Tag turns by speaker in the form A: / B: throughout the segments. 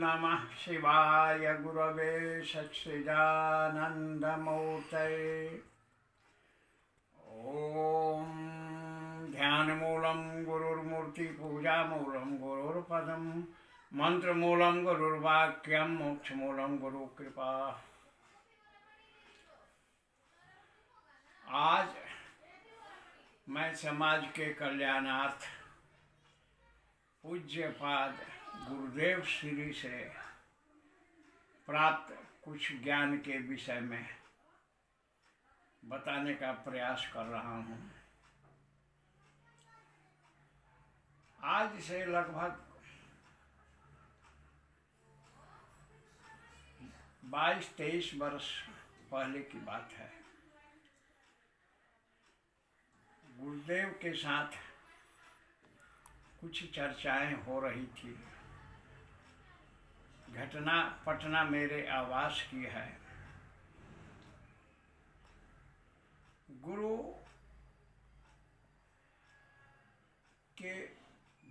A: नमः शिवाय गुरवे सच्चिदानन्दमूर्तये। ॐ ध्यानमूलं गुरुर्मूर्तिपूजामूलं गुरुर्पदं मंत्रमूलं गुरुर्वाक्यं मोक्षमूलं गुरुकृपा। आज मैं समाज के कल्याणार्थ पूज्यपाद गुरुदेव श्री से प्राप्त कुछ ज्ञान के विषय में बताने का प्रयास कर रहा हूँ। आज से लगभग 22-23 वर्ष पहले की बात है। गुरुदेव के साथ कुछ चर्चाएं हो रही थी। घटना पटना मेरे आवास की है। गुरु के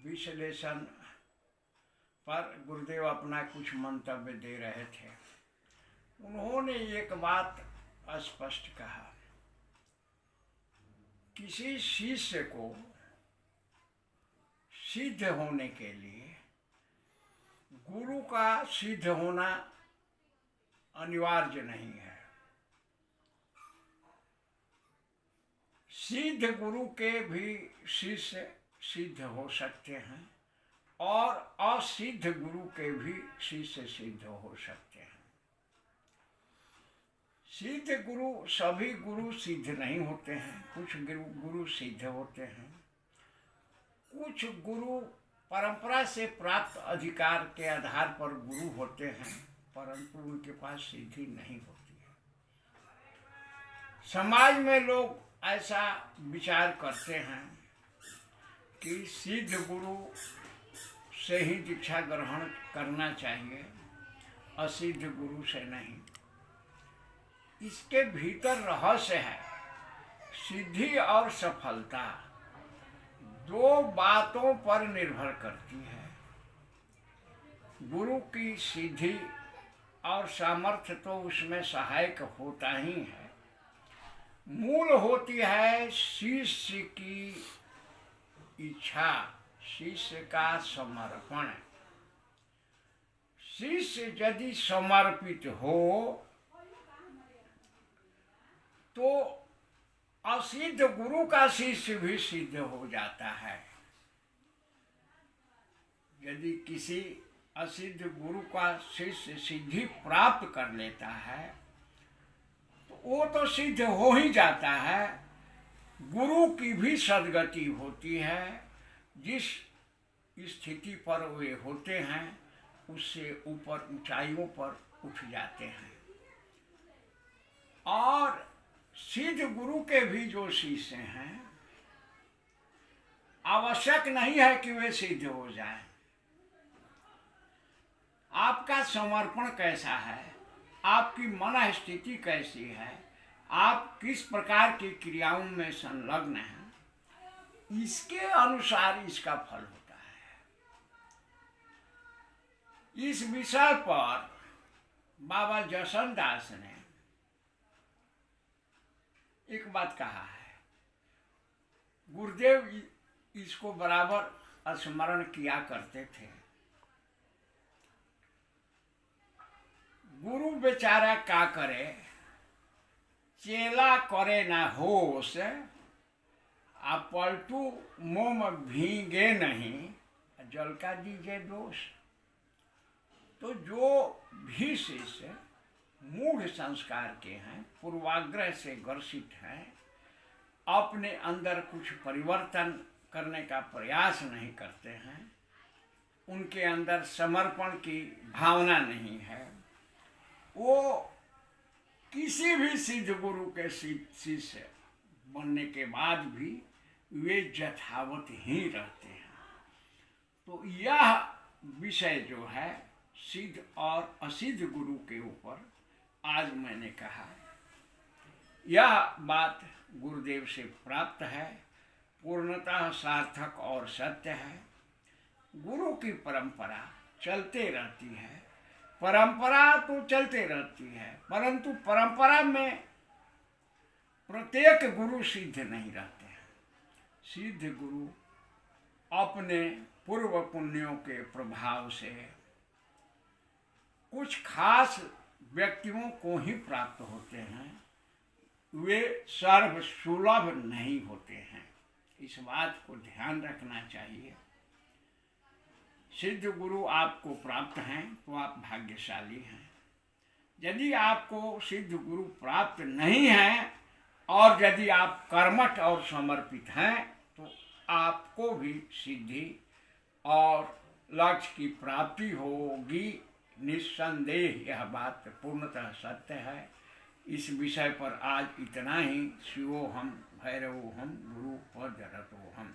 A: विश्लेषण पर गुरुदेव अपना कुछ मंतव्य दे रहे थे। उन्होंने एक बात स्पष्ट कहा, किसी शिष्य को सिद्ध होने के लिए गुरु का सिद्ध होना अनिवार्य नहीं है। सिद्ध गुरु के भी शिष्य सिद्ध हो सकते हैं और असिद्ध गुरु के भी शिष्य सिद्ध हो सकते हैं। सिद्ध गुरु सभी गुरु सिद्ध नहीं होते हैं। कुछ गुरु सिद्ध होते हैं। कुछ गुरु परंपरा से प्राप्त अधिकार के आधार पर गुरु होते हैं, परंतु उनके पास सिद्धि नहीं होती है। समाज में लोग ऐसा विचार करते हैं कि सिद्ध गुरु से ही दीक्षा ग्रहण करना चाहिए, असिद्ध गुरु से नहीं। इसके भीतर रहस्य है। सिद्धि और सफलता दो बातों पर निर्भर करती है। गुरु की सिद्धि और सामर्थ्य तो उसमें सहायक होता ही है। मूल होती है शिष्य की इच्छा, शिष्य का समर्पण। शिष्य यदि समर्पित हो तो असिद्ध गुरु का शिष्य भी सिद्ध हो जाता है। यदि किसी असिद्ध गुरु का शिष्य सिद्धि प्राप्त कर लेता है तो वो तो सिद्ध हो ही जाता है। गुरु की भी सद्गति होती है। जिस स्थिति पर वे होते हैं उससे ऊपर ऊंचाइयों पर उठ जाते हैं। और सिद्ध गुरु के भी जो शिष्य हैं, आवश्यक नहीं है कि वे सिद्ध हो जाएं। आपका समर्पण कैसा है, आपकी मन स्थिति कैसी है, आप किस प्रकार की क्रियाओं में संलग्न हैं, इसके अनुसार इसका फल होता है। इस विषय पर बाबा जसन दास ने एक बात कहा है। गुरुदेव इसको बराबर स्मरण किया करते थे। गुरु बेचारा का करे, चेला करे ना होश, आ पलटू मोम भीगे नहीं, जल का दीजिए दोष। तो जो भी शिष्य मूढ़ संस्कार के हैं, पूर्वाग्रह से ग्रसित हैं, अपने अंदर कुछ परिवर्तन करने का प्रयास नहीं करते हैं, उनके अंदर समर्पण की भावना नहीं है, वो किसी भी सिद्ध गुरु के शिष्य बनने के बाद भी वे यथावत ही रहते हैं। तो यह विषय जो है सिद्ध और असिद्ध गुरु के ऊपर आज मैंने कहा। यह बात गुरुदेव से प्राप्त है, पूर्णतः सार्थक और सत्य है। गुरु की परंपरा चलते रहती है, परंपरा तो चलते रहती है, परंतु परंपरा में प्रत्येक गुरु सिद्ध नहीं रहते हैं। सिद्ध गुरु अपने पूर्व पुण्यों के प्रभाव से कुछ खास व्यक्तियों को ही प्राप्त होते हैं, वे सर्व सुलभ नहीं होते हैं। इस बात को ध्यान रखना चाहिए। सिद्ध गुरु आपको प्राप्त हैं तो आप भाग्यशाली हैं। यदि आपको सिद्ध गुरु प्राप्त नहीं है और यदि आप कर्मठ और समर्पित हैं तो आपको भी सिद्धि और लक्ष्य की प्राप्ति होगी। निस्संदेह यह बात पूर्णतः सत्य है। इस विषय पर आज इतना ही। शिवोहम भैरवोहम गुरु पद रतोहम।